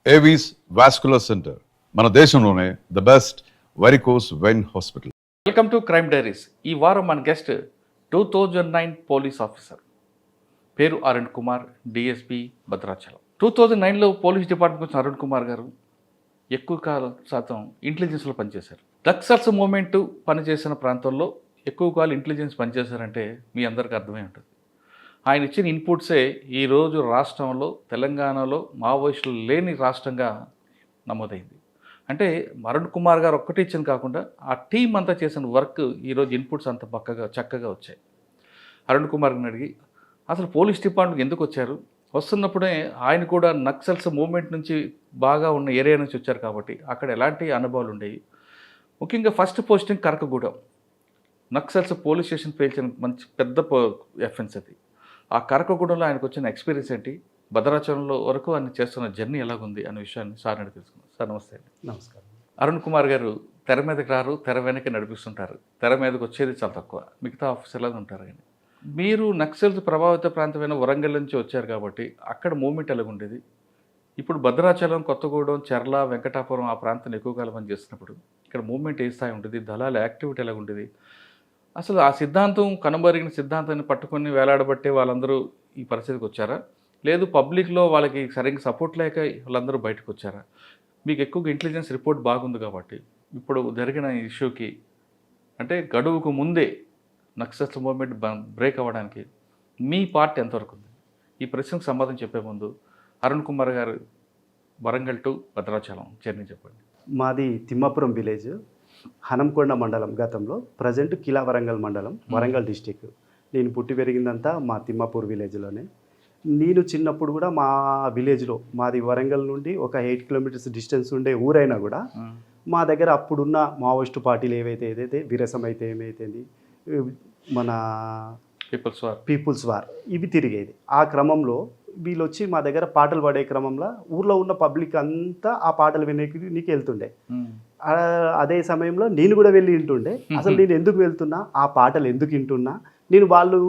Avis vascular centre మన దేశంలోనే the best varicose vein hospital. Welcome to crime diaries. ఈ వారం మన గెస్ట్ 2009 పోలీస్ ఆఫీసర్, పేరు అరుణ్ కుమార్, డిఎస్పీ భద్రాచలం. 2009లో పోలీస్ డిపార్ట్మెంట్ వచ్చిన అరుణ్ కుమార్ గారు ఎక్కువ శాతం ఇంటెలిజెన్స్లో పనిచేశారు. నక్సల్స్ మూమెంట్ పనిచేసిన ప్రాంతంలో ఎక్కువ కాలం ఇంటెలిజెన్స్ పనిచేశారంటే మీ అందరికీ అర్థమై ఉంటుంది. ఆయన ఇచ్చిన ఇన్పుట్సే ఈరోజు రాష్ట్రంలో, తెలంగాణలో మావోయిస్టులు లేని రాష్ట్రంగా నమోదైంది. అంటే అరుణ్ కుమార్ గారు ఒక్కటి ఇచ్చిన కాకుండా ఆ టీం అంతా చేసిన వర్క్ ఈరోజు ఇన్పుట్స్ అంత చక్కగా వచ్చాయి. అరుణ్ కుమార్ని అడిగి అసలు పోలీస్ డిపార్ట్మెంట్కి ఎందుకు వచ్చారు, వస్తున్నప్పుడే ఆయన కూడా నక్సల్స్ మూవ్మెంట్ నుంచి బాగా ఉన్న ఏరియా నుంచి వచ్చారు కాబట్టి అక్కడ ఎలాంటి అనుభవాలు ఉండేవి. ముఖ్యంగా first posting Karakagudem, Naxals police station పేల్చిన మంచి పెద్ద ఎఫెన్స్ అది. ఆ కరకగూడెంలో ఆయనకు వచ్చిన ఎక్స్పీరియన్స్ ఏంటి, భద్రాచలంలో వరకు ఆయన చేస్తున్న జర్నీ ఎలాగుంది అనే విషయాన్ని సార్ అడిగి తెలుసుకున్నాం. సార్ నమస్తే అండి. నమస్కారం. అరుణ్ కుమార్ గారు తెర మీదకి రారు, తెర వెనక నడిపిస్తుంటారు. తెర మీదకి వచ్చేది చాలా తక్కువ, మిగతా ఆఫీసర్లాగా ఉంటారు. కానీ మీరు నక్సల్స్ ప్రభావిత ప్రాంతమైన వరంగల్ నుంచి వచ్చారు కాబట్టి అక్కడ మూమెంట్ ఎలాగ ఉండేది. ఇప్పుడు భద్రాచలం, కొత్తగూడెం, చెర్ల, వెంకటాపురం ఆ ప్రాంతాన్ని ఎక్కువ కాలం పని చేస్తున్నప్పుడు ఇక్కడ మూమెంట్ ఏ స్థాయి ఉంటుంది, దళాల యాక్టివిటీ ఎలాగ ఉండేది, అసలు ఆ సిద్ధాంతం కనుమరిగిన సిద్ధాంతాన్ని పట్టుకొని వేలాడబట్టే వాళ్ళందరూ ఈ పరిస్థితికి వచ్చారా, లేదు పబ్లిక్లో వాళ్ళకి సరిగ్గా సపోర్ట్ లేక వాళ్ళందరూ బయటకు వచ్చారా? మీకు ఎక్కువగా ఇంటెలిజెన్స్ రిపోర్ట్ బాగుంది కాబట్టి ఇప్పుడు జరిగిన ఇష్యూకి అంటే గడువుకు ముందే నక్సల్స్ మూవ్మెంట్ బ్రేక్ అవ్వడానికి మీ పార్ట్ ఎంతవరకు ఉంది? ఈ ప్రశ్నకు సమాధానం చెప్పే ముందు అరుణ్ కుమార్ గారు వరంగల్ టు భద్రాచలం జర్నీ చెప్పండి. మాది తిమ్మాపురం విలేజ్, హనంకొండ మండలం, గతంలో ప్రజెంట్ కిలా వరంగల్ మండలం, వరంగల్ డిస్టిక్. నేను పుట్టి పెరిగిందంతా మా తిమ్మాపూర్ విలేజ్లోనే. నేను చిన్నప్పుడు కూడా మా విలేజ్లో, మాది వరంగల్ నుండి ఒక 8 కిలోమీటర్స్ డిస్టెన్స్ ఉండే ఊరైనా కూడా మా దగ్గర అప్పుడున్న మావోయిస్టు పార్టీలు ఏదైతే విరసం అయితే ఏమైతుంది, మన పీపుల్స్ వార్ ఇవి తిరిగేది. ఆ క్రమంలో వీళ్ళు వచ్చి మా దగ్గర పాటలు పాడే క్రమంలో ఊర్లో ఉన్న పబ్లిక్ అంతా ఆ పాటలు వినేకి వెళ్తుండే. అదే సమయంలో నేను కూడా వెళ్ళి వింటుండే. అసలు నేను ఎందుకు వెళ్తున్నా, ఆ పాటలు ఎందుకు వింటున్నా, నేను వాళ్ళు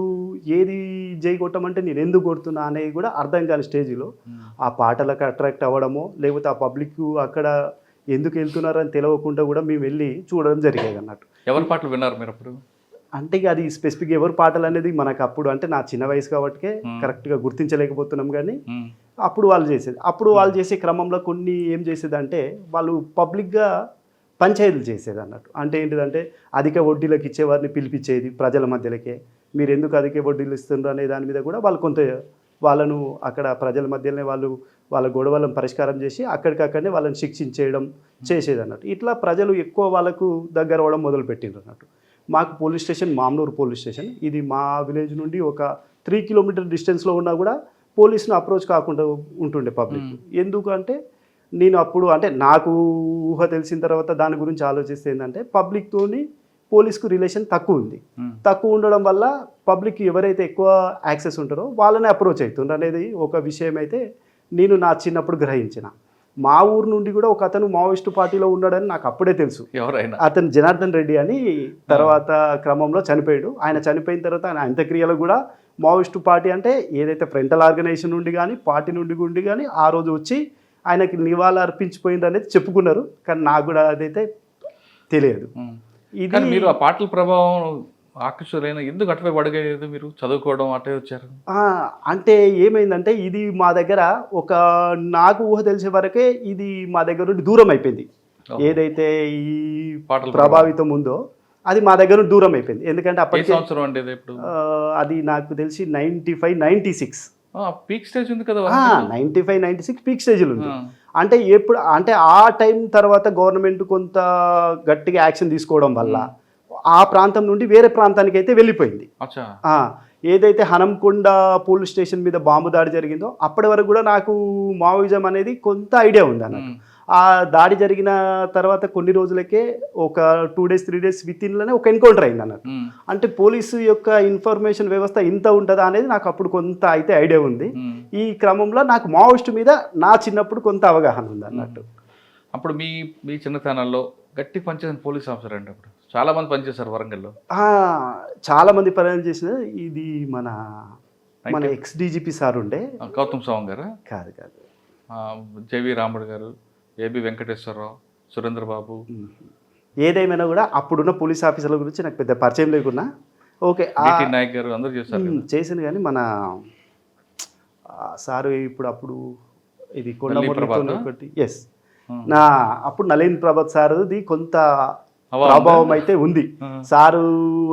ఏది జై కొట్టమంటే నేను ఎందుకు కొడుతున్నా అనేది కూడా అర్థం కాని స్టేజ్లో ఆ పాటలకు అట్రాక్ట్ అవ్వడమో, లేకపోతే ఆ పబ్లిక్ అక్కడ ఎందుకు వెళ్తున్నారని తెలియకుండా కూడా మేము వెళ్ళి చూడడం జరిగేది అన్నట్టు. ఎవరి పాటలు విన్నారు మీరు అప్పుడు? అంటే ఇక అది స్పెసిఫిక్ ఎవరు పాటలు అనేది మనకు అప్పుడు, అంటే నా చిన్న వయసు కాబట్టి కరెక్ట్గా గుర్తించలేకపోతున్నాం. కానీ అప్పుడు వాళ్ళు చేసే క్రమంలో కొన్ని ఏం చేసేదంటే వాళ్ళు పబ్లిక్గా పంచాయతీలు చేసేది అన్నట్టు. అంటే ఏంటిదంటే అధిక వడ్డీలకు ఇచ్చేవారిని పిలిపించేది ప్రజల మధ్యలోకే. మీరు ఎందుకు అధిక వడ్డీలు ఇస్తున్నారు అనే దాని మీద కూడా వాళ్ళు కొంత వాళ్ళను అక్కడ ప్రజల మధ్యలోనే వాళ్ళ గొడవలను పరిష్కారం చేసి అక్కడికక్కడనే వాళ్ళని శిక్షించేయడం చేసేది అన్నట్టు. ఇట్లా ప్రజలు ఎక్కువ వాళ్ళకు దగ్గర అవ్వడం మొదలుపెట్టిండ్రు అన్నట్టు. మాకు police station Mamnoor police station, ఇది మా విలేజ్ నుండి ఒక 3 కిలోమీటర్ డిస్టెన్స్లో ఉన్నా కూడా పోలీసును అప్రోచ్ కాకుండా ఉంటుండే పబ్లిక్. ఎందుకంటే నేను అప్పుడు, అంటే నాకు ఊహ తెలిసిన తర్వాత దాని గురించి ఆలోచిస్తే ఏంటంటే పబ్లిక్తోని పోలీస్కు రిలేషన్ తక్కువ ఉండడం వల్ల పబ్లిక్ ఎవరైతే ఎక్కువ యాక్సెస్ ఉంటారో వాళ్ళని అప్రోచ్ అవుతుండ్రు అనేది ఒక విషయం అయితే నేను నా చిన్నప్పుడు గ్రహించిన. మా ఊరు నుండి కూడా ఒక అతను మావోయిస్టు పార్టీలో ఉన్నాడని నాకు అప్పుడే తెలుసు. ఎవరైనా? అతను జనార్దన్ రెడ్డి అని తర్వాత క్రమంలో చనిపోయాడు. ఆయన చనిపోయిన తర్వాత ఆయన అంత్యక్రియలు కూడా మావోయిస్టు పార్టీ అంటే ఏదైతే ఫ్రంటల్ ఆర్గనైజేషన్ నుండి కానీ పార్టీ నుండి కానీ ఆ రోజు వచ్చి ఆయనకి నివాళులు అర్పించిపోయింది అనేది చెప్పుకున్నారు. కానీ నాకు కూడా అదైతే తెలియదు. ఇది మీరు ఆ పాటల ప్రభావం ఆకర్షులైన ఎందుకు అటువైపు అడగలేదు, మీరు చదువుకోవడం అటే వచ్చారు? అంటే ఏమైందంటే ఇది మా దగ్గర ఒక నాకు ఊహ తెలిసే వరకే ఇది మా దగ్గర నుండి దూరం అయిపోయింది. ఏదైతే ఈ పాటల ప్రభావితం ఉందో అది మా దగ్గర నుండి దూరం అయిపోయింది. ఎందుకంటే అప్పటి సంవత్సరం అంటే అది నాకు తెలిసి 95, 96 పీక్ స్టేజ్ ఉంది కదా. 95, 96 పీక్ స్టేజ్లు ఉంది. అంటే ఎప్పుడు అంటే ఆ టైం తర్వాత గవర్నమెంట్ కొంత గట్టిగా యాక్షన్ తీసుకోవడం వల్ల ఆ ప్రాంతం నుండి వేరే ప్రాంతానికి అయితే వెళ్ళిపోయింది. ఏదైతే హనంకొండ పోలీస్ స్టేషన్ మీద బాంబు దాడి జరిగిందో అప్పటి వరకు కూడా నాకు మావోయిజం అనేది కొంత ఐడియా ఉంది అన్నట్టు. ఆ దాడి జరిగిన తర్వాత కొన్ని రోజులకే ఒక 2 days 3 days వితిన్లోనే ఒక ఎన్కౌంటర్ అయింది అన్నట్టు. అంటే పోలీసు యొక్క ఇన్ఫర్మేషన్ వ్యవస్థ ఇంత ఉంటుందా అనేది నాకు అప్పుడు కొంత అయితే ఐడియా ఉంది. ఈ క్రమంలో నాకు మావోయిస్ట్ మీద నా చిన్నప్పుడు కొంత అవగాహన ఉంది అన్నట్టు. అప్పుడు మీ చిన్నతనాల్లో గట్టి పనిచేసిన పోలీస్ ఆఫీసర్ అంటే అప్పుడు చాలా మంది పనిచేశారు వరంగల్లో. చాలా మంది పని చేసిన ఇది మన ఎక్స్ డీజీపీ సార్ ఉండే గౌతమ్ సవాంగ్ గారా? కాదు జేవి రాముడు గారు, ఏబి వెంకటేశ్వరరావు, సురేంద్రబాబు. ఏదేమైనా కూడా అప్పుడున్న పోలీస్ ఆఫీసర్ల గురించి నాకు పెద్ద పరిచయం లేకున్నా ఓకే బిటి నాయక్ గారు అందరూ చేశారు కదా. చేసింది. కానీ మన సారు ఇప్పుడు అప్పుడు ఇది నళిని ప్రభాత్ ఒకటి ఎస్ నా అప్పుడు నళిన్ ప్రభాత్ సార్ది కొంత ప్రభావం అయితే ఉంది. సారు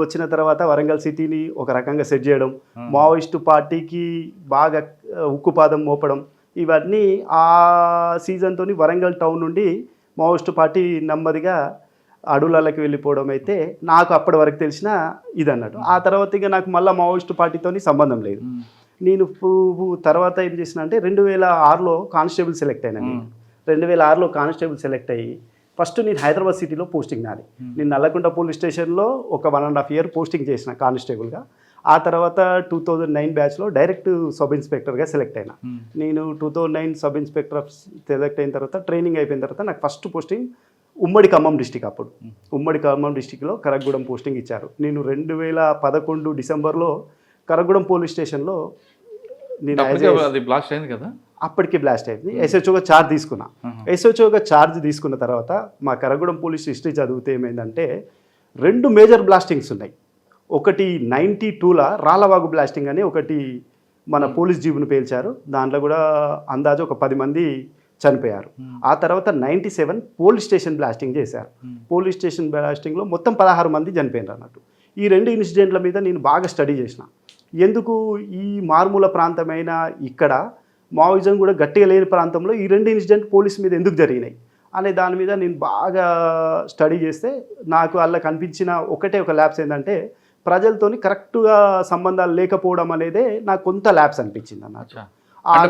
వచ్చిన తర్వాత వరంగల్ సిటీని ఒక రకంగా సెట్ చేయడం, మావోయిస్టు పార్టీకి బాగా ఉక్కుపాదం మోపడం, ఇవన్నీ ఆ సీజన్తో వరంగల్ టౌన్ నుండి మావోయిస్టు పార్టీ నెమ్మదిగా అడవులకి వెళ్ళిపోవడం అయితే నాకు అప్పటి వరకు తెలిసిన ఇది అన్నట్టు. ఆ తర్వాత ఇక నాకు మళ్ళీ మావోయిస్టు పార్టీతో సంబంధం లేదు. నేను తర్వాత ఏం చేసిన అంటే 2006లో కానిస్టేబుల్ సెలెక్ట్ అయినా. నేను 2006లో కానిస్టేబుల్ సెలెక్ట్ అయ్యి ఫస్ట్ నేను హైదరాబాద్ సిటీలో పోస్టింగ్ నాది. నేను నల్లకుంట పోలీస్ స్టేషన్లో ఒక 1.5 year పోస్టింగ్ చేసిన కానిస్టేబుల్గా. ఆ తర్వాత 2009 బ్యాచ్లో డైరెక్ట్ సబ్ ఇన్స్పెక్టర్గా సెలెక్ట్ అయినా. నేను 2009 సబ్ ఇన్స్పెక్టర్ సెలెక్ట్ అయిన తర్వాత ట్రైనింగ్ అయిపోయిన తర్వాత నాకు ఫస్ట్ పోస్టింగ్ ఉమ్మడి ఖమ్మం డిస్టిక్. అప్పుడు ఉమ్మడి ఖమ్మం డిస్టిక్లో కరగూడెం పోస్టింగ్ ఇచ్చారు. నేను 2011 డిసెంబర్లో కరగూడెం పోలీస్ స్టేషన్లో నేను అది బ్లాస్ట్ అయింది కదా, అప్పటికి బ్లాస్ట్ అయింది. ఎస్హెచ్ఓగా ఛార్జ్ తీసుకున్నా. ఎస్హెచ్ఓగా ఛార్జ్ తీసుకున్న తర్వాత మా కరగూడెం పోలీస్ హిస్టరీ చదివితే ఏమైందంటే 2 మేజర్ బ్లాస్టింగ్స్ ఉన్నాయి. ఒకటి 92ల రాళ్ళవాగు బ్లాస్టింగ్ అని ఒకటి మన పోలీస్ జీబును పేల్చారు. దాంట్లో కూడా అందాజు ఒక 10 మంది చనిపోయారు. ఆ తర్వాత 97 పోలీస్ స్టేషన్ బ్లాస్టింగ్ చేశారు. పోలీస్ స్టేషన్ బ్లాస్టింగ్లో మొత్తం 16 మంది చనిపోయినారు అన్నట్టు. ఈ 2 ఇన్సిడెంట్ల మీద నేను బాగా స్టడీ చేసిన. ఎందుకు ఈ మారుమూల ప్రాంతమైన ఇక్కడ మావోయిజం కూడా గట్టిగా లేని ప్రాంతంలో ఈ 2 ఇన్సిడెంట్ పోలీస్ మీద ఎందుకు జరిగినాయి అనే దాని మీద నేను బాగా స్టడీ చేస్తే నాకు అలా కనిపించిన ఒక ల్యాబ్స్ ఏంటంటే ప్రజలతోని కరెక్ట్గా సంబంధాలు లేకపోవడం అనేదే నాకు కొంత ల్యాబ్స్ అనిపించింది అన్నట్టు.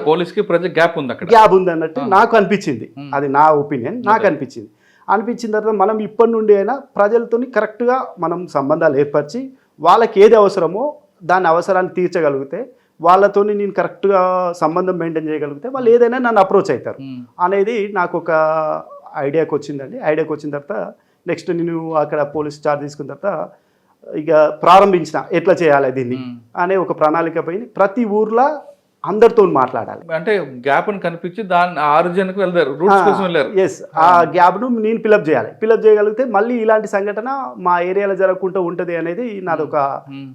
పోలీస్కి ప్రజెంట్ గ్యాప్ ఉంది, అక్కడ గ్యాప్ ఉంది అన్నట్టు నాకు అనిపించింది. అది నా ఒపీనియన్, నాకు అనిపించింది. అనిపించిన తర్వాత మనం ఇప్పటి నుండి అయినా ప్రజలతోని కరెక్ట్గా మనం సంబంధాలు ఏర్పరిచి వాళ్ళకి ఏది అవసరమో దాని అవసరాన్ని తీర్చగలిగితే, వాళ్ళతోని నేను కరెక్ట్గా సంబంధం మెయింటైన్ చేయగలిగితే వాళ్ళు ఏదైనా నన్ను అప్రోచ్ అవుతారు అనేది నాకు ఒక ఐడియాకి వచ్చిందండి. ఐడియాకి వచ్చిన తర్వాత నెక్స్ట్ నేను అక్కడ పోలీస్ ఛార్జ్ తీసుకున్న తర్వాత ఇక ప్రారంభించిన ఎట్లా చేయాలి దీన్ని అనే ఒక ప్రణాళిక పైన ప్రతి ఊర్లో అందరితో మాట్లాడాలి. అంటే గ్యాప్ కనిపించి దాన్ని ఆరిజిన్కి వెళ్తారు, రూట్స్ కోసం వెళ్ళారు. ఎస్, ఆ గ్యాప్ను నేను ఫిలప్ చేయాలి. ఫిలప్ చేయగలిగితే మళ్ళీ ఇలాంటి సంఘటన మా ఏరియాలో జరగకుండా ఉంటుంది అనేది నాదొక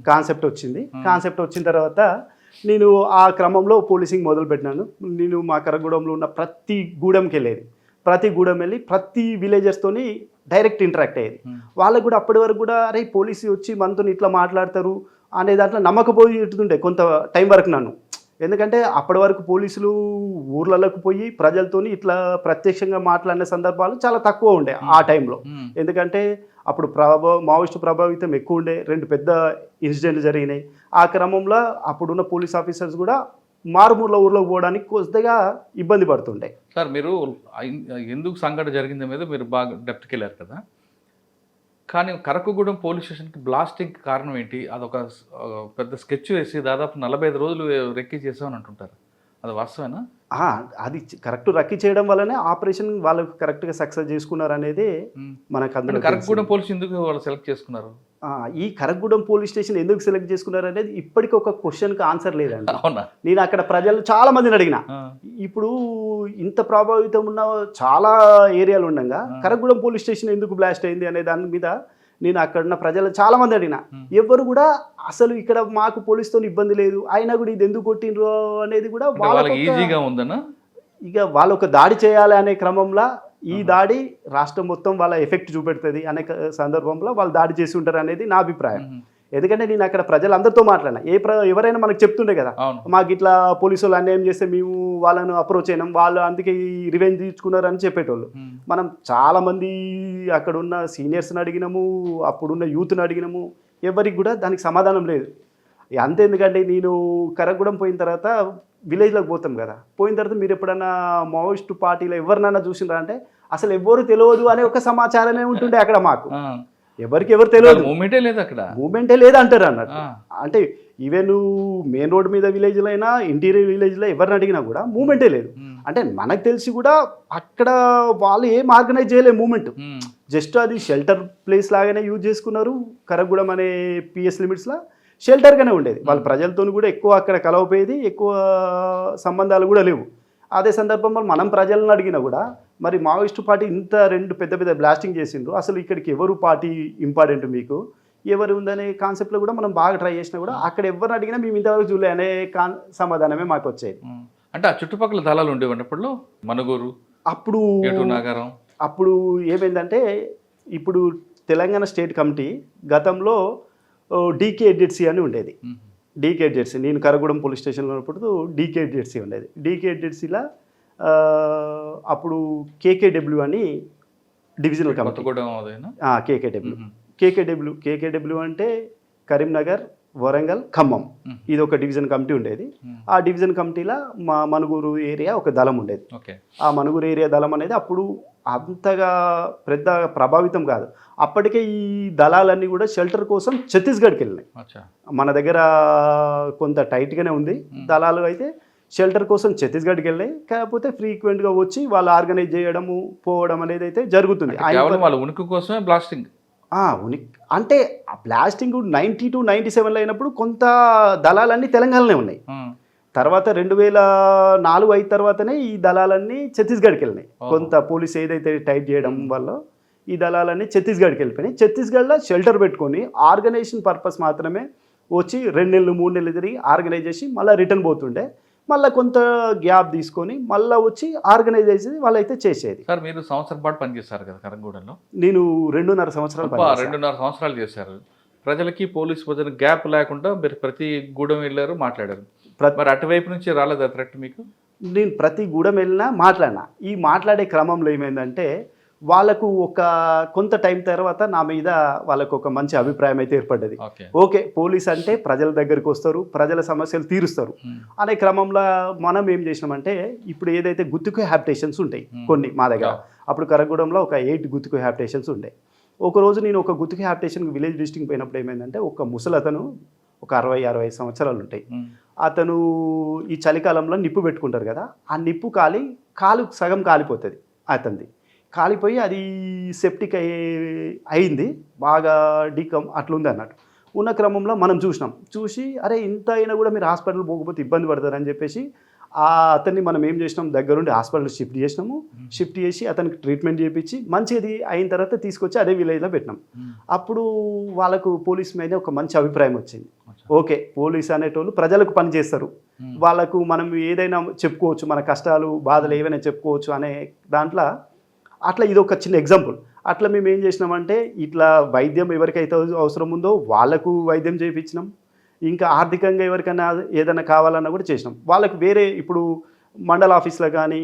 కాన్సెప్ట్ వచ్చింది. కాన్సెప్ట్ వచ్చిన తర్వాత నేను ఆ క్రమంలో పోలీసింగ్ మొదలుపెట్టినాను. నేను మా కరగూడెంలో ఉన్న ప్రతి గూడెంకి వెళ్ళేది. ప్రతి గూడెం వెళ్ళి ప్రతి విలేజర్స్తోని డైరెక్ట్ ఇంటరాక్ట్ అయ్యేది. వాళ్ళకు కూడా అప్పటి వరకు కూడా అరే పోలీసు వచ్చి మనతో ఇట్లా మాట్లాడతారు అనే దాంట్లో నమ్మకపోతుండే కొంత టైం వరకు నన్ను. ఎందుకంటే అప్పటి వరకు పోలీసులు ఊర్లలోకి పోయి ప్రజలతోని ఇట్లా ప్రత్యక్షంగా మాట్లాడిన సందర్భాలు చాలా తక్కువ ఉండే ఆ టైంలో. ఎందుకంటే అప్పుడు మావోయిస్టు ప్రభావితం ఎక్కువ ఉండే. 2 పెద్ద ఇన్సిడెంట్లు జరిగినాయి. ఆ క్రమంలో అప్పుడున్న పోలీస్ ఆఫీసర్స్ కూడా మారుమూల ఊర్లోకి పోవడానికి కొద్దిగా ఇబ్బంది పడుతుండే. సార్ మీరు ఎందుకు సంఘటన జరిగింది మీద మీరు బాగా డెప్త్కి వెళ్ళారు కదా, కానీ కరకగూడెం పోలీస్ స్టేషన్కి బ్లాస్టింగ్కి కారణం ఏంటి? అదొక పెద్ద స్కెచ్ వేసి దాదాపు 45 రోజులు రెక్కీ చేసామని అంటుంటారు, అది వాస్తవేనా? అది కరెక్ట్ రక్కీ చేయడం వల్లనే ఆపరేషన్ వాళ్ళు కరెక్ట్గా సక్సెస్ చేసుకున్నారు అనేది మనకు అందరూ. కరకగూడెం పోలీస్ ఎందుకు వాళ్ళు సెలెక్ట్ చేసుకున్నారు? ఈ కరగూడెం పోలీస్ స్టేషన్ ఎందుకు సెలెక్ట్ చేసుకున్నారు అనేది ఇప్పటికీ ఒక క్వశ్చన్కి ఆన్సర్ లేదండి. అవునా? నేను అక్కడ ప్రజలు చాలా మందిని అడిగిన. ఇప్పుడు ఇంత ప్రభావితం ఉన్న చాలా ఏరియాలు ఉండగా కరగూడెం పోలీస్ స్టేషన్ ఎందుకు బ్లాస్ట్ అయింది అనే దాని మీద నేను అక్కడ ఉన్న ప్రజలు చాలా మంది అడిగిన. ఎవరు కూడా అసలు ఇక్కడ మాకు పోలీసుతో ఇబ్బంది లేదు, అయినా కూడా ఇది ఎందుకు కొట్టిండ్రు అనేది కూడా వాళ్ళకి ఈజీగా ఉందన్నా. ఇక వాళ్ళు ఒక దాడి చేయాలి అనే క్రమంలో ఈ దాడి రాష్ట్రం మొత్తం వాళ్ళ ఎఫెక్ట్ చూపెడుతుంది అనే సందర్భంలో వాళ్ళు దాడి చేసి ఉంటారు అనేది నా అభిప్రాయం. ఎందుకంటే నేను అక్కడ ప్రజలందరితో మాట్లాడినా. ఎవరైనా మనకు చెప్తుండే కదా, మాకు ఇట్లా పోలీసు వాళ్ళు అన్యాయం చేస్తే మేము వాళ్ళను అప్రోచ్ అయినాం, వాళ్ళు అందుకే ఈ రివెంజ్ తీర్చుకున్నారు అని చెప్పేటోళ్ళు. మనం చాలామంది అక్కడ ఉన్న సీనియర్స్ని అడిగినాము, అప్పుడున్న యూత్ని అడిగినాము, ఎవరికి కూడా దానికి సమాధానం లేదు. అంతేందుకంటే నేను కరగూడెం పోయిన తర్వాత విలేజ్లోకి పోతాం కదా, పోయిన తర్వాత మీరు ఎప్పుడన్నా మావోయిస్టు పార్టీలో ఎవరినైనా చూసినారా అంటే అసలు ఎవరు తెలియదు అనే ఒక సమాచారమే ఉంటుండే అక్కడ మాకు. ఎవరు తెలియదు, మూమెంటే లేదు, అక్కడ మూమెంటే లేదు అంటారు అన్నట్టు. అంటే ఈవెన్ మెయిన్ రోడ్ మీద విలేజ్లో అయినా ఇంటీరియర్ విలేజ్లో ఎవరిని అడిగినా కూడా మూమెంటే లేదు. అంటే మనకు తెలిసి కూడా అక్కడ వాళ్ళు ఏం ఆర్గనైజ్ చేయలేదు మూమెంట్. జస్ట్ అది షెల్టర్ ప్లేస్ లాగానే యూజ్ చేసుకున్నారు. కరగూడెం అనే పిఎస్ లిమిట్స్లో షెల్టర్గానే ఉండేది. వాళ్ళ ప్రజలతో కూడా ఎక్కువ అక్కడ కలవపోయేది, ఎక్కువ సంబంధాలు కూడా లేవు. అదే సందర్భంలో మనం ప్రజలను అడిగినా కూడా మరి మావోయిస్టు పార్టీ ఇంత 2 పెద్ద పెద్ద బ్లాస్టింగ్ చేసిండ్రు, అసలు ఇక్కడికి ఎవరు పార్టీ ఇంపార్టెంట్ మీకు ఎవరు ఉందనే కాన్సెప్ట్లో కూడా మనం బాగా ట్రై చేసినా కూడా అక్కడ ఎవరిని అడిగినా మేము ఇంతవరకు చూడలే అనే సమాధానమే మాకు వచ్చేది. అంటే ఆ చుట్టుపక్కల దళాలు ఉండేవండి అప్పట్లో, మనుగూరు, అప్పుడు ఏటూరు నాగారం. అప్పుడు ఏమైందంటే ఇప్పుడు తెలంగాణ స్టేట్ కమిటీ గతంలో డీకేజెడ్సీ అని ఉండేది. డీకేజెడ్సీ నేను కరగూడెం పోలీస్ స్టేషన్లో ఉన్నప్పుడు డీకేజెడ్సీ ఉండేది. డీకేజెడ్సీలో అప్పుడు కేకేడబ్ల్యూ అని డివిజనల్ కమిటీ. కొత్తగూడెం అదేనా? కేకేడబ్ల్యూ అంటే కరీంనగర్, వరంగల్, ఖమ్మం, ఇది ఒక డివిజన్ కమిటీ ఉండేది. ఆ డివిజన్ కమిటీలో మా మనుగూరు ఏరియా ఒక దళం ఉండేది. ఆ మనుగూరు ఏరియా దళం అనేది అప్పుడు అంతగా పెద్ద ప్రభావితం కాదు. అప్పటికే ఈ దళాలన్నీ కూడా షెల్టర్ కోసం ఛత్తీస్గఢ్కి వెళ్ళినాయి. మన దగ్గర కొంత టైట్గానే ఉంది. దళాలు అయితే షెల్టర్ కోసం ఛత్తీస్గఢ్కి వెళ్ళాయి. కాకపోతే ఫ్రీక్వెంట్గా వచ్చి వాళ్ళు ఆర్గనైజ్ చేయడము పోవడం అనేది అయితే జరుగుతుంది. వాళ్ళ ఉనికి కోసమే బ్లాస్టింగ్. అంటే బ్లాస్టింగ్ 90 to 97 అయినప్పుడు కొంత దళాలన్నీ తెలంగాణలోనే ఉన్నాయి. తర్వాత 2004 అయిన తర్వాతనే ఈ దళాలన్నీ ఛత్తీస్గఢ్కి వెళ్ళినాయి. కొంత పోలీస్ ఏదైతే టైట్ చేయడం వల్ల ఈ దళాలన్నీ ఛత్తీస్గఢ్కి వెళ్ళిపోయినాయి. ఛత్తీస్గఢ్లో షెల్టర్ పెట్టుకొని ఆర్గనైజేషన్ పర్పస్ మాత్రమే వచ్చి 2 నెలలు 3 నెలలు తిరిగి ఆర్గనైజ్ చేసి మళ్ళీ రిటర్న్ పోతుండే. మళ్ళీ కొంత గ్యాప్ తీసుకొని మళ్ళీ వచ్చి ఆర్గనైజ్ చేసి వాళ్ళైతే చేసేది. సార్ మీరు సంవత్సరం పాటు పనిచేస్తారు కదా కరంగూడెంలో? నేను 2.5 సంవత్సరాలు 2.5 సంవత్సరాలు చేశారు. ప్రజలకి పోలీసు మధ్యన గ్యాప్ లేకుండా మీరు ప్రతి గూడెం వెళ్ళారు, మాట్లాడారు. మరి అటువైపు నుంచి రాలేదా థ్రెట్ మీకు? నేను ప్రతి గూడెం వెళ్ళినా మాట్లాడినా. ఈ మాట్లాడే క్రమంలో ఏమైందంటే వాళ్ళకు ఒక కొంత టైం తర్వాత నా మీద వాళ్ళకు ఒక మంచి అభిప్రాయం అయితే ఏర్పడ్డది. ఓకే, పోలీస్ అంటే ప్రజల దగ్గరికి వస్తారు, ప్రజల సమస్యలు తీరుస్తారు అనే క్రమంలో మనం ఏం చేసినామంటే ఇప్పుడు ఏదైతే గుత్తుకు హ్యాబిటేషన్స్ ఉంటాయి కొన్ని మా దగ్గర, అప్పుడు కరగూడెంలో ఒక 8 గుత్తుకు హ్యాబిటేషన్స్ ఉంటాయి. ఒకరోజు నేను ఒక గుత్తుకు హ్యాబిటేషన్ విలేజ్ విజిటింగ్ పోయినప్పుడు ఏమైందంటే ఒక ముసలతను ఒక 60-65 సంవత్సరాలు ఉంటాయి. అతను ఈ చలికాలంలో నిప్పు పెట్టుకుంటారు కదా, ఆ నిప్పు కాలు సగం కాలిపోతుంది. అతనిది కాలిపోయి అది సెప్టిక్ అయింది, బాగా డీకమ్ అట్లుంది అన్నట్టు. ఉన్న క్రమంలో మనం చూసి అరే ఇంత అయినా కూడా మీరు హాస్పిటల్ పోకపోతే ఇబ్బంది పడతారని చెప్పేసి అతన్ని మనం ఏం చేసినాం, దగ్గరుండి హాస్పిటల్ షిఫ్ట్ చేసి అతనికి ట్రీట్మెంట్ చేయించి మంచిది అయిన తర్వాత తీసుకొచ్చి అదే విలేజ్లో పెట్టినాం. అప్పుడు వాళ్ళకు పోలీస్ మీద ఒక మంచి అభిప్రాయం వచ్చింది. ఓకే, పోలీస్ అనేటోళ్ళు ప్రజలకు పని చేస్తారు, వాళ్ళకు మనం ఏదైనా చెప్పుకోవచ్చు, మన కష్టాలు బాధలు ఏవైనా చెప్పుకోవచ్చు అనే దాంట్లో అట్లా ఇది ఒక చిన్న ఎగ్జాంపుల్. అట్లా మేము ఏం చేసినామంటే ఇట్లా వైద్యం ఎవరికైతే అవసరం ఉందో వాళ్ళకు వైద్యం చేయించినాం. ఇంకా ఆర్థికంగా ఎవరికైనా ఏదైనా కావాలన్నా కూడా చేసినాం. వాళ్ళకు వేరే ఇప్పుడు మండల ఆఫీస్లో కానీ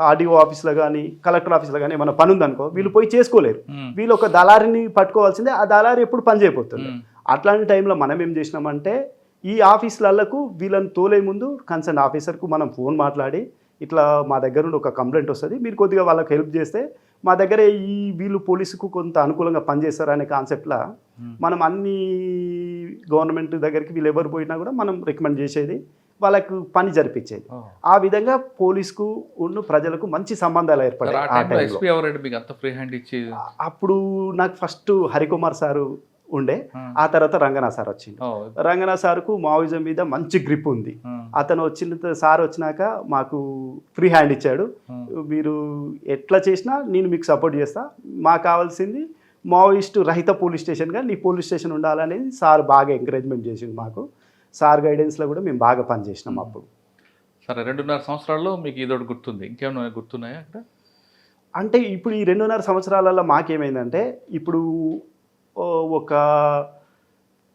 ఆర్డీఓ ఆఫీస్లో కానీ కలెక్టర్ ఆఫీస్లో కానీ ఏమైనా పని ఉందనుకో వీళ్ళు పోయి చేసుకోలేరు. వీళ్ళు ఒక దళారిని పట్టుకోవాల్సిందే, ఆ దళారి ఎప్పుడు పని చేయబోతుంది. అట్లాంటి టైంలో మనం ఏం చేసినామంటే ఈ ఆఫీసులకు వీళ్ళని తోలే ముందు కన్సర్న్ ఆఫీసర్కు మనం ఫోన్ మాట్లాడి ఇట్లా మా దగ్గర నుండి ఒక కంప్లైంట్ వస్తుంది, మీరు కొద్దిగా వాళ్ళకి హెల్ప్ చేస్తే మా దగ్గర వీళ్ళు పోలీసుకు కొంత అనుకూలంగా పనిచేస్తారు అనే కాన్సెప్ట్లో మనం అన్ని గవర్నమెంట్ దగ్గరికి వీళ్ళు ఎవరు పోయినా కూడా మనం రికమెండ్ చేసేది, వాళ్ళకు పని జరిపించేది. ఆ విధంగా పోలీసుకు ఉన్న ప్రజలకు మంచి సంబంధాలు ఏర్పడాయి. అప్పుడు నాకు ఫస్ట్ హరికుమార్ సారు ఉండే, ఆ తర్వాత రంగనాథ్ సార్ వచ్చింది. రంగనాథ్ సార్కు మావోయిజం మీద మంచి గ్రిప్ ఉంది. అతను సార్ వచ్చినాక మాకు ఫ్రీ హ్యాండ్ ఇచ్చాడు, మీరు ఎట్లా చేసినా నేను మీకు సపోర్ట్ చేస్తా, మాకు కావాల్సింది మావోయిస్టు రహిత పోలీస్ స్టేషన్గా నీ పోలీస్ స్టేషన్ ఉండాలనేది సార్ బాగా ఎంకరేజ్మెంట్ చేసింది మాకు. సార్ గైడెన్స్లో కూడా మేము బాగా పనిచేసినాం అప్పుడు. సరే, 2.5 సంవత్సరాల్లో మీకు ఇదొకటి గుర్తుంది, ఇంకేమైనా గుర్తున్నాయా అక్కడ? అంటే ఇప్పుడు ఈ 2.5 సంవత్సరాలలో మాకేమైందంటే ఇప్పుడు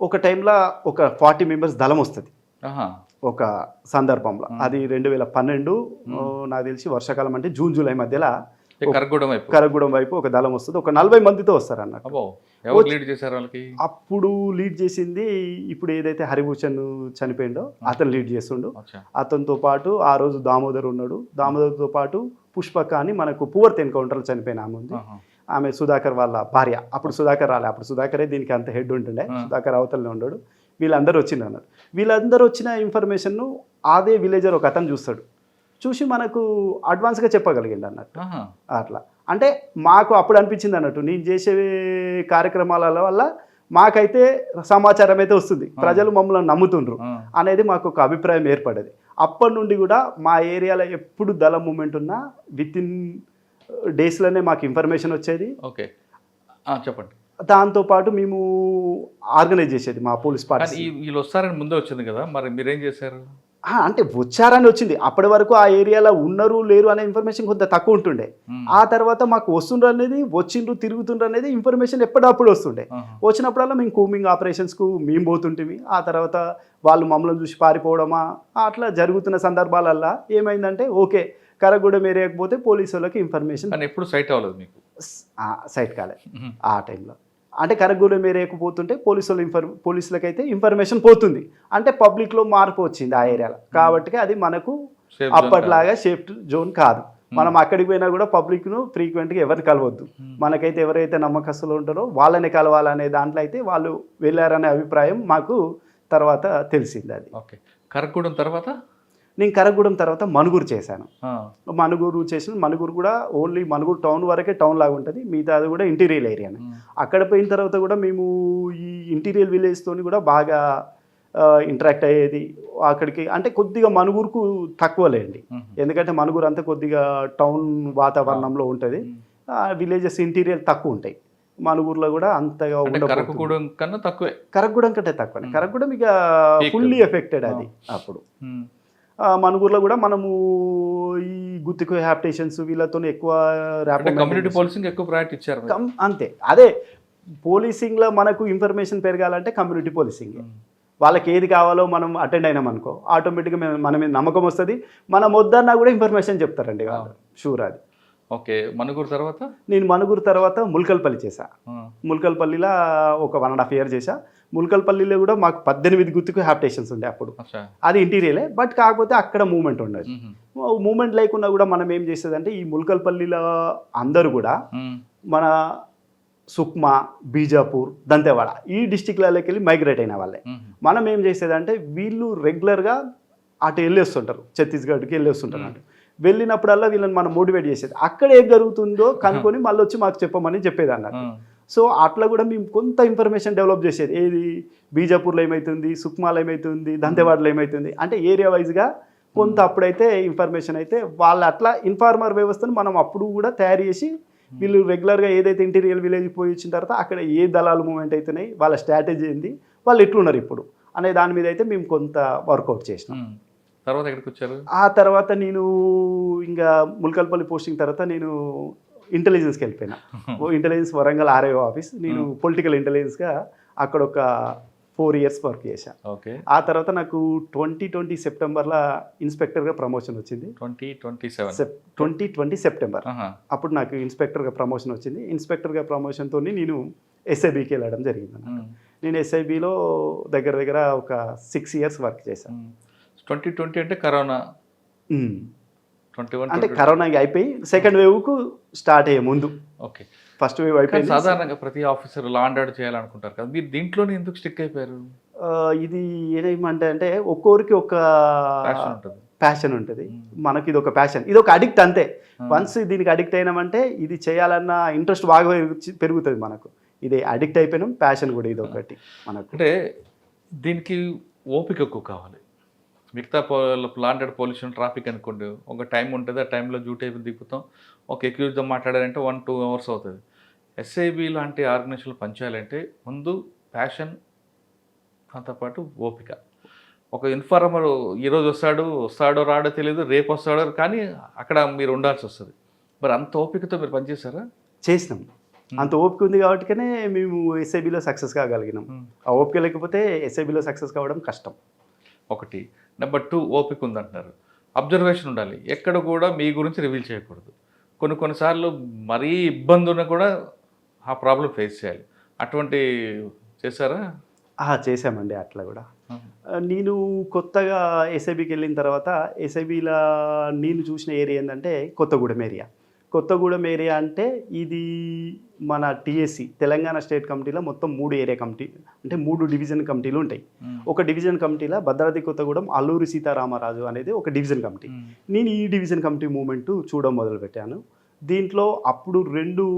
ఒక టైంలో ఒక 40 మెంబర్స్ దళం వస్తుంది ఒక సందర్భంలో. అది 2012 నాకు తెలిసి వర్షాకాలం అంటే జూన్ జూలై మధ్యలో కరగూడెం వైపు ఒక దళం వస్తుంది. ఒక 40 మందితో వస్తారు అన్నట్టు. అప్పుడు లీడ్ చేసింది ఇప్పుడు ఏదైతే హరిభూషణ్ చనిపోయిండో అతను లీడ్ చేస్తుండు. అతనితో పాటు ఆ రోజు దామోదర్ ఉన్నాడు. దామోదర్తో పాటు పుష్పక అని మనకు పువర్త్ ఎన్కౌంటర్లో చనిపోయిన ఆమె ఉంది. ఆమె సుధాకర్ వాళ్ళ భార్య. అప్పుడు సుధాకర్ రాలే, అప్పుడు సుధాకరే దీనికి అంత హెడ్ ఉంటుండే, సుధాకర్ అవతలనే ఉన్నాడు. వీళ్ళందరూ వచ్చిండు అన్నారు. వీళ్ళందరూ వచ్చిన ఇన్ఫర్మేషన్ను అదే విలేజర్ ఒక అతను చూసి మనకు అడ్వాన్స్గా చెప్పగలిగిండు అన్నట్టు. అట్లా అంటే మాకు అప్పుడు అనిపించింది అన్నట్టు, నేను చేసే కార్యక్రమాల వల్ల మాకైతే సమాచారం అయితే వస్తుంది, ప్రజలు మమ్మల్ని నమ్ముతుండ్రు అనేది మాకు ఒక అభిప్రాయం ఏర్పడేది. అప్పటి నుండి కూడా మా ఏరియాలో ఎప్పుడు దళ మూమెంట్ ఉన్నా విత్ ఇన్ డేస్లోనే మాకు ఇన్ఫర్మేషన్ వచ్చేది. ఓకే, చెప్పండి. దాంతోపాటు మేము ఆర్గనైజ్ చేసేది మా పోలీస్ కానీ పార్టీ. వీళ్ళు వస్తారని ముందే వచ్చింది కదా, మరి మీరేం చేశారు? అంటే వచ్చారని వచ్చింది. అప్పటి వరకు ఆ ఏరియాలో ఉన్నారు లేరు అనే ఇన్ఫర్మేషన్ కొంత తక్కువ ఉంటుండే. ఆ తర్వాత మాకు వస్తుండ్రు అనేది, వచ్చిండ్రు తిరుగుతుండ్రు అనేది ఇన్ఫర్మేషన్ ఎప్పటికప్పుడు వస్తుండే. వచ్చినప్పుడల్లా మేము కూమింగ్ ఆపరేషన్స్కు మేము పోతుంటిమి. ఆ తర్వాత వాళ్ళు మమ్మల్ని చూసి పారిపోవడమా అట్లా జరుగుతున్న సందర్భాలల్లో ఏమైందంటే ఓకే కరగూడెం ఏరియాకి పోతే పోలీసు వాళ్ళకి ఇన్ఫర్మేషన్ కానీ ఎప్పుడు సైట్ అవ్వలేదు మీకు? సైట్ కాలే ఆ టైంలో. అంటే కరగూడెం ఏరియాకు పోతుంటే పోలీసులకైతే ఇన్ఫర్మేషన్ పోతుంది. అంటే పబ్లిక్లో మార్పు వచ్చింది ఆ ఏరియాలో. కాబట్టి అది మనకు అప్పట్లాగా సేఫ్ జోన్ కాదు. మనం అక్కడికి పోయినా కూడా పబ్లిక్ను ఫ్రీక్వెంట్గా ఎవరిని కలవద్దు. మనకైతే ఎవరైతే నమ్మకస్తులు ఉంటారో వాళ్ళని కలవాలనే దాంట్లో అయితే వాళ్ళు వెళ్ళారనే అభిప్రాయం మాకు తర్వాత తెలిసింది. అది ఓకే. కరగూడెం తర్వాత నేను కరగూడెం తర్వాత మనుగురు చేశాను. మనుగురు చేసిన మనుగురు కూడా ఓన్లీ మనుగురు టౌన్ వరకే టౌన్ లాగా ఉంటుంది, మిగతా అది కూడా ఇంటీరియల్ ఏరియానే. అక్కడ పోయిన తర్వాత కూడా మేము ఈ ఇంటీరియల్ విలేజ్తో కూడా బాగా ఇంటరాక్ట్ అయ్యేది. అక్కడికి అంటే కొద్దిగా మనుగురుకు తక్కువలేండి, ఎందుకంటే మనుగురు అంతా కొద్దిగా టౌన్ వాతావరణంలో ఉంటుంది, విలేజెస్ ఇంటీరియల్ తక్కువ ఉంటాయి. మనుగురులో కూడా అంతగా కరగూడెం కన్నా తక్కువే. కరగూడెం కంటే తక్కువ. కరగూడెం ఇక ఫుల్లీ ఎఫెక్టెడ్ అది. అప్పుడు మనుగురులో కూడా మనము ఈ గుత్తికో హ్యాబిటేషన్స్ వీళ్ళతో ఎక్కువ కమ్యూనిటీ పోలీసింగ్ ఎక్కువ ప్రయారిటీ ఇచ్చారు. అంతే, అదే పోలీసింగ్లో మనకు ఇన్ఫర్మేషన్ పెరగాలంటే కమ్యూనిటీ పోలీసింగ్. వాళ్ళకి ఏది కావాలో మనం అటెండ్ అయినాం అనుకో ఆటోమేటిక్గా మన మీద నమ్మకం వస్తుంది. మనం వద్దన్నా కూడా ఇన్ఫర్మేషన్ చెప్తారండి వాళ్ళు, షూర్. అది ఓకే. మనుగురు తర్వాత నేను మనుగురు తర్వాత ముల్కల్పల్లి చేశా. ముల్కల్పల్లిలో ఒక 1.5 years చేశా. ముల్కల్పల్లిలో కూడా మాకు 18 గుత్తికు హ్యాబిటేషన్స్ ఉండే అప్పుడు. అది ఇంటీరియలే, బట్ కాకపోతే అక్కడ మూమెంట్ ఉండదు. మూమెంట్ లేకుండా కూడా మనం ఏం చేసేదంటే ఈ ముల్కల్పల్లిలో అందరూ కూడా మన సుక్మా, బీజాపూర్, దంతెవాడ ఈ డిస్టిక్లలోకి వెళ్ళి మైగ్రేట్ అయిన వాళ్ళే. మనం ఏం చేసేదంటే వీళ్ళు రెగ్యులర్గా అటు వెళ్ళేస్తుంటారు, ఛత్తీస్గఢ్కి వెళ్ళేస్తుంటారు. అటు వెళ్ళినప్పుడల్లా వీళ్ళని మనం మోటివేట్ చేసేది. అక్కడ ఏం జరుగుతుందో కనుక్కొని మళ్ళీ వచ్చి మాకు చెప్పమని చెప్పేది అన్నట్టు. సో అట్లా కూడా మేము కొంత ఇన్ఫర్మేషన్ డెవలప్ చేసేది. ఏది బీజాపూర్లో ఏమవుతుంది, సుక్మాలో ఏమవుతుంది, దంతెవాడలో ఏమవుతుంది అంటే ఏరియా వైజ్గా కొంత అప్పుడైతే ఇన్ఫర్మేషన్ అయితే వాళ్ళు అట్లా ఇన్ఫార్మర్ వ్యవస్థను మనం అప్పుడు కూడా తయారు చేసి వీళ్ళు రెగ్యులర్గా ఏదైతే ఇంటీరియల్ విలేజ్ పోయి వచ్చిన తర్వాత అక్కడ ఏ దళాలు మూవ్మెంట్ అవుతున్నాయి, వాళ్ళ స్ట్రాటజీ ఏంది, వాళ్ళు ఎట్లున్నారు ఇప్పుడు అనే దాని మీద అయితే మేము కొంత వర్కౌట్ చేసినాం. తర్వాత ఎక్కడికి వచ్చారు? ఆ తర్వాత నేను ఇంకా ముల్కల్పల్లి పోస్టింగ్ తర్వాత నేను ఇంటెలిజెన్స్కి వెళ్ళిపోయినా. Intelligence Warangal RIO office. నేను పొలిటికల్ ఇంటెలిజెన్స్గా అక్కడ ఒక 4 years వర్క్ చేశాను. ఓకే. ఆ తర్వాత నాకు 2020 సెప్టెంబర్లో ఇన్స్పెక్టర్గా ప్రమోషన్ వచ్చింది. 2020 సెప్టెంబర్ అప్పుడు నాకు ఇన్స్పెక్టర్గా ప్రమోషన్ వచ్చింది. ఇన్స్పెక్టర్గా ప్రమోషన్తో నేను SIBకి వెళ్ళడం జరిగింది. నేను SIBలో దగ్గర ఒక 6 years వర్క్ చేశాను. 2020 అంటే కరోనా. 21 అంటే కరోనా అయిపోయి సెకండ్ వేవ్కు స్టార్ట్ అయ్యే ముందు. ఓకే. ఫస్ట్ వేవ్ అయిపోయింది. సాధారణంగా ప్రతి ఆఫీసర్ లా అండ్ ఆర్డర్ చేయాలనుకుంటారు కదా, మీరు దీంట్లోనే ఎందుకు స్టిక్ అయిపోయారు? ఇది ఏమంటే ఒక్కొరికి ఒక ప్యాషన్ ఉంటుంది. మనకి ఇది ఒక ప్యాషన్, ఇది ఒక అడిక్ట్ అంతే. వన్స్ దీనికి అడిక్ట్ అయినామంటే ఇది చేయాలన్న ఇంట్రెస్ట్ బాగా పెరుగుతుంది మనకు. ఇది అడిక్ట్ అయిపోయినాం, ప్యాషన్ కూడా ఇది ఒకటి మనకు. అంటే దీనికి ఓపిక ఎక్కువ కావాలి. మిగతా లాండెడ్ పొల్యూషన్ ట్రాఫిక్ అనుకోండి, ఒక టైం ఉంటుంది, ఆ టైంలో డ్యూటీ అయిపోయి దిగుతాం, ఒక ఎక్యూజ్తో మాట్లాడాలంటే 1-2 hours అవుతుంది. SIB లాంటి ఆర్గనైజేషన్లు పనిచేయాలంటే ముందు ప్యాషన్, దాంతోపాటు ఓపిక. ఒక ఇన్ఫార్మర్ ఈరోజు వస్తాడో రాడో తెలియదు, రేపు వస్తాడో, కానీ అక్కడ మీరు ఉండాల్సి వస్తుంది. మరి అంత ఓపికతో మీరు పనిచేశారా? చేసినాం. అంత ఓపిక ఉంది కాబట్టినే మేము SIBలో సక్సెస్ కాగలిగినాం. ఆ ఓపిక లేకపోతే SIBలో సక్సెస్ కావడం కష్టం. ఒకటి. నెంబర్ 2, ఓపిక ఉందంటున్నారు. అబ్జర్వేషన్ ఉండాలి. ఎక్కడ కూడా మీ గురించి రివీల్ చేయకూడదు. కొన్నిసార్లు మరీ ఇబ్బంది ఉన్నా కూడా ఆ ప్రాబ్లం ఫేస్ చేయాలి. అటువంటి చేశారా? చేశామండి అట్లా కూడా. నేను కొత్తగా SIBకి వెళ్ళిన తర్వాత SIBలో నేను చూసిన ఏరియా ఏంటంటే కొత్తగూడెం ఏరియా. కొత్తగూడెం ఏరియా అంటే ఇది మన TSC తెలంగాణ స్టేట్ కమిటీలో మొత్తం 3 ఏరియా కమిటీ అంటే 3 డివిజన్ కమిటీలు ఉంటాయి. ఒక డివిజన్ కమిటీలో భద్రాద్రి కొత్తగూడెం అల్లూరి సీతారామరాజు అనేది ఒక డివిజన్ కమిటీ. నేను ఈ డివిజన్ కమిటీ మూమెంట్ చూడడం మొదలుపెట్టాను. దీంట్లో అప్పుడు 2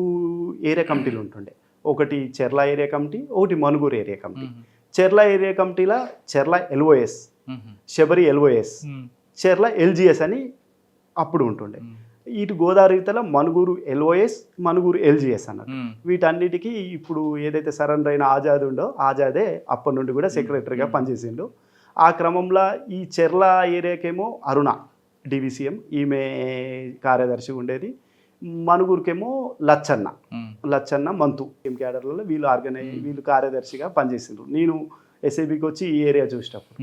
ఏరియా కమిటీలు ఉంటుండే. ఒకటి చెర్ల ఏరియా కమిటీ, ఒకటి మనుగూరు ఏరియా కమిటీ. చెర్ల ఏరియా కమిటీలో చెర్ల LOS, శబరి LOS, చెర్ల ఎల్జిఎస్ అని అప్పుడు ఉంటుండే. ఇటు గోదావరి ఇవతల మనుగూరు ఎల్ఓఎస్, మనుగూరు ఎల్జిఎస్ అన్నట్టు. వీటన్నిటికీ ఇప్పుడు ఏదైతే సరెండర్ అయిన ఆజాద్ ఉండో ఆజాదే అప్పటి నుండి కూడా సెక్రటరీగా పనిచేసిండు. ఆ క్రమంలో ఈ చెర్ల ఏరియాకేమో అరుణ డివిసిఎం, ఈమె కార్యదర్శి ఉండేది. మనుగురికేమో లచ్చన్న మంతు క్యాడర్లలో వీళ్ళు కార్యదర్శిగా పనిచేసిండ్రు. నేను ఎస్ఐబికి వచ్చి ఈ ఏరియా చూసేటప్పుడు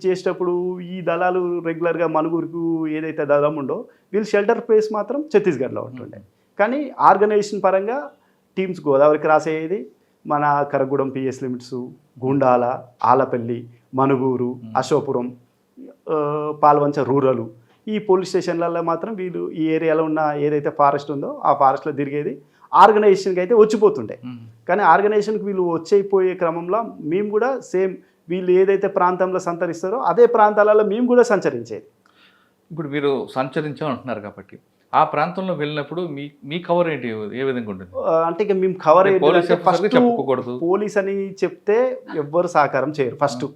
చేసేటప్పుడు ఈ దళాలు రెగ్యులర్గా మనుగురికి ఏదైతే దళం ఉందో వీళ్ళు షెల్టర్ ప్లేస్ మాత్రం ఛత్తీస్గఢ్లో ఉంటుండే. కానీ ఆర్గనైజేషన్ పరంగా టీమ్స్ గోదావరి క్రాస్ అయ్యేది. మన Karagudem PS limits, Gundala, Allapalli, Manuguru, Ashwapuram, Palvancha rural, ఈ పోలీస్ స్టేషన్లలో మాత్రం వీళ్ళు ఈ ఏరియాలో ఉన్న ఏదైతే ఫారెస్ట్ ఉందో ఆ ఫారెస్ట్లో తిరిగేది. ఆర్గనైజేషన్కి అయితే వచ్చిపోతుండే. కానీ ఆర్గనైజేషన్కి వీళ్ళు వచ్చేపోయే క్రమంలో మేము కూడా సేమ్ వీళ్ళు ఏదైతే ప్రాంతంలో సంచరిస్తారో అదే ప్రాంతాలలో మేము కూడా సంచరించేది. ఇప్పుడు మీరు సంచరించామంటున్నారు కాబట్టి ఆ ప్రాంతంలో వెళ్ళినప్పుడు మీ కవర్ ఏంటి, ఏ విధంగా ఉంటుంది? అంటే ఇక మేము కవర్ ఫస్ట్ చెప్పుకోకూడదు, పోలీస్ అని చెప్తే ఎవ్వరు సహకారం చేయరు. ఫస్ట్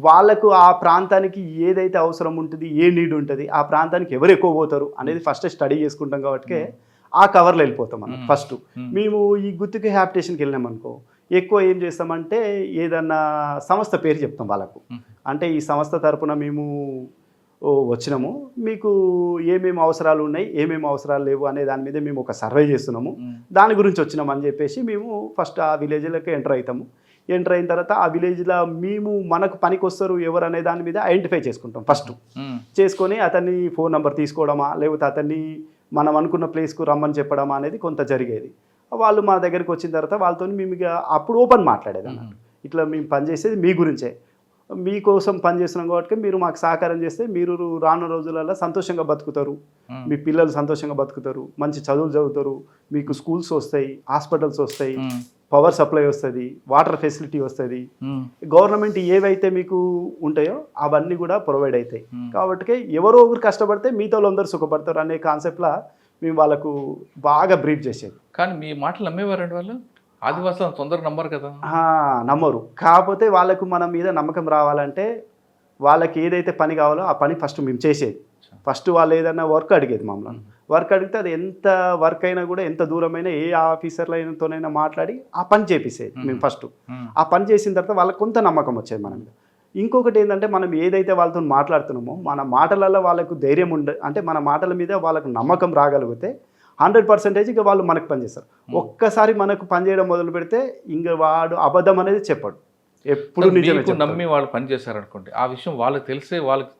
వాళ్ళకు ఆ ప్రాంతానికి ఏదైతే అవసరం ఉంటుంది, ఏ నీడ్ ఉంటుంది, ఆ ప్రాంతానికి ఎవరు ఎక్కువ పోతారు అనేది ఫస్ట్ స్టడీ చేసుకుంటాం కాబట్టి ఆ కవర్లో వెళ్ళిపోతాం అన్నమాట. ఫస్ట్ మేము ఈ గుత్తికి హ్యాబిటేషన్కి వెళ్ళినాం అనుకో, ఎక్కువ ఏం చేస్తామంటే ఏదన్నా సంస్థ పేరు చెప్తాం వాళ్ళకు. అంటే ఈ సంస్థ తరపున మేము వచ్చినాము, మీకు ఏమేమి అవసరాలు ఉన్నాయి, ఏమేమి అవసరాలు లేవు అనే దాని మీద మేము ఒక సర్వే చేస్తున్నాము, దాని గురించి వచ్చినాము అని చెప్పేసి మేము ఫస్ట్ ఆ విలేజ్లోకి ఎంటర్ అవుతాము. ఎంటర్ అయిన తర్వాత ఆ విలేజ్లో మేము మనకు పనికి వస్తారు ఎవరు అనే దాని మీద ఐడెంటిఫై చేసుకుంటాం. ఫస్ట్ చేసుకొని అతన్ని ఫోన్ నెంబర్ తీసుకోవడమా లేకపోతే అతన్ని మనం అనుకున్న ప్లేస్కు రమ్మని చెప్పడమా అనేది కొంత జరిగేది. వాళ్ళు మా దగ్గరికి వచ్చిన తర్వాత వాళ్ళతో మేము ఇక అప్పుడు ఓపెన్ మాట్లాడేది అన్నట్టు. ఇట్లా మేము పనిచేసేది మీ గురించే, మీకోసం పనిచేస్తున్నాం కాబట్టి మీరు మాకు సహకారం చేస్తే మీరు రానున్న రోజులలో సంతోషంగా బతుకుతారు, మీ పిల్లలు సంతోషంగా బతుకుతారు, మంచి చదువులు చదువుతారు, మీకు స్కూల్స్ వస్తాయి, హాస్పిటల్స్ వస్తాయి, పవర్ సప్లై వస్తుంది, వాటర్ ఫెసిలిటీ వస్తుంది, గవర్నమెంట్ ఏవైతే మీకు ఉంటాయో అవన్నీ కూడా ప్రొవైడ్ అవుతాయి. కాబట్టి ఎవరో ఒకరు కష్టపడితే మీతో అందరూ సుఖపడతారు అనే కాన్సెప్ట్లో మేము వాళ్ళకు బాగా బ్రీఫ్ చేసేది. కానీ మీ మాటలు నమ్మేవారండి వాళ్ళు? ఆదివాసులు తొందరగా నమ్మరు కదా. నమ్మరు. కాకపోతే వాళ్ళకు మన మీద నమ్మకం రావాలంటే వాళ్ళకి ఏదైతే పని కావాలో ఆ పని ఫస్ట్ మేము చేసేది. ఫస్ట్ వాళ్ళు ఏదైనా వర్క్ అడిగేది మమ్మల్ని. వర్క్ అడిగితే అది ఎంత వర్క్ అయినా కూడా ఎంత దూరమైనా ఏ ఆఫీసర్లతోనైనా మాట్లాడి ఆ పని చేపిసేది మేము ఫస్ట్. ఆ పని చేసిన తర్వాత వాళ్ళకి కొంత నమ్మకం వచ్చేది మన మీద. ఇంకొకటి ఏంటంటే మనం ఏదైతే వాళ్ళతో మాట్లాడుతున్నామో మన మాటలలో వాళ్ళకు ధైర్యం అంటే మన మాటల మీద వాళ్ళకు నమ్మకం రాగలిగితే 100% ఇక వాళ్ళు మనకు పనిచేస్తారు. ఒక్కసారి మనకు పనిచేయడం మొదలు పెడితే ఇంకా వాడు అబద్ధం అనేది చెప్పాడు, ఎప్పుడు నిజమే. నమ్మి వాళ్ళు పనిచేస్తారు అనుకోండి, ఆ విషయం వాళ్ళకి తెలిసే వాళ్ళకి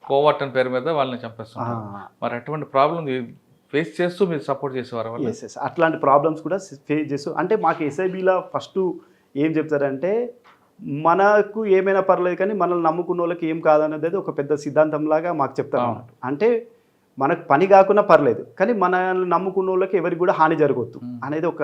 కోవర్టన్ పేరు మీద వాళ్ళని చంపేస్తారు. మరి అటువంటి ప్రాబ్లం ఫేస్ చేస్తూ మీరు సపోర్ట్ చేసేవారు? అట్లాంటి ప్రాబ్లమ్స్ కూడా ఫేస్ చేస్తూ అంటే మాకు ఎస్ఐబిలో ఫస్ట్ ఏం చెప్తారంటే మనకు ఏమైనా పర్లేదు కానీ మనల్ని నమ్ముకున్న వాళ్ళకి ఏం కాదనేది ఒక పెద్ద సిద్ధాంతంలాగా మాకు చెప్తారు అన్నట్టు. అంటే మనకు పని కాకుండా పర్లేదు కానీ మనల్ని నమ్ముకున్న వాళ్ళకి ఎవరికి కూడా హాని జరగవద్దు అనేది ఒక